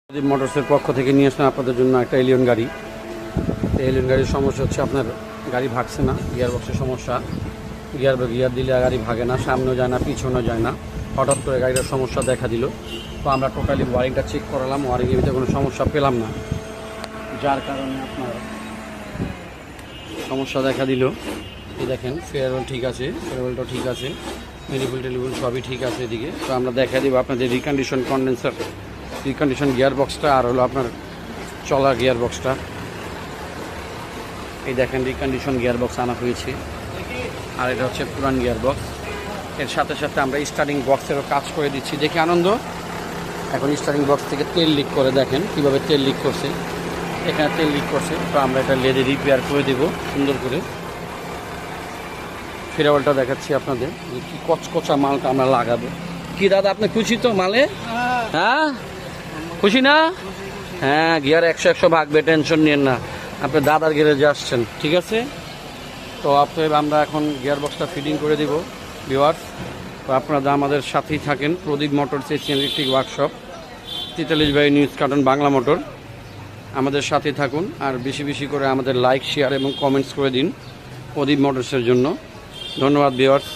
প্রদীপ মোটরসের পক্ষ থেকে নিয়ে আসলাম আপনাদের জন্য একটা এলিয়ন গাড়ি। এলিয়ন গাড়ির সমস্যা হচ্ছে আপনার গাড়ি ভাগছে না, গিয়ার বক্সের সমস্যা। গিয়ার দিলে গাড়ি ভাগে না, সামনেও যায় না, পিছনেও যায় না। হঠাৎ করে গাড়িটার সমস্যা দেখা দিল, তো আমরা টোটালি ওয়ারিংটা চেক করালাম, ওয়ারিংয়ের ভিতরে কোনো সমস্যা পেলাম না, যার কারণে আপনার সমস্যা দেখা দিল। এই দেখেন ফেয়ারওয়েল ঠিক আছে, ফেয়ারওয়েলটাও ঠিক আছে, মেনিফুল টেলিফুল সবই ঠিক আছে এদিকে। তো আমরা দেখা দিব আপনাদের রিকন্ডিশন কন্ডেন্সার, রিকন্ডিশন গিয়ার বক্সটা আর হলো আপনার চলা গিয়ার বক্সটা। এই দেখেন রিকন্ডিশন গিয়ার বক্স আনা হয়েছে, আর এটা হচ্ছে পুরান গিয়ার বক্স। এর সাথে সাথে আমরা স্টার্টিং বক্সেরও কাজ করে দিচ্ছি। দেখি আনন্দ, এখন স্টার্টিং বক্স থেকে তেল লিক করে, দেখেন কীভাবে তেল লিক করছে, এখানে তেল লিক করছে। তো আমরা এটা লেদে রিপেয়ার করে দেব সুন্দর করে। ফেরাওয়ালটা দেখাচ্ছি আপনাদের যে কী কচকচা মালটা আমরা লাগাবো। কি দাদা আপনি খুশি তো মালে? হ্যাঁ খুশি না? হ্যাঁ, গিয়ার 100 ভাগবে, টেনশন নিয়েন না, আপনি দাদার গ্যারেজে আসছেন, ঠিক আছে? তো আমরা এখন গিয়ার বক্সটা ফিটিং করে দিব ভিউয়ার্স। তো আপনারা আমাদের সাথেই থাকেন। Pradip motors electric workshop, 43 news carton Bangla motor. আমাদের সাথেই থাকুন, আর বেশি বেশি করে আমাদের লাইক, শেয়ার এবং কমেন্টস করে দিন প্রদীপ মোটরসের জন্য। ধন্যবাদ ভিউয়ার্স।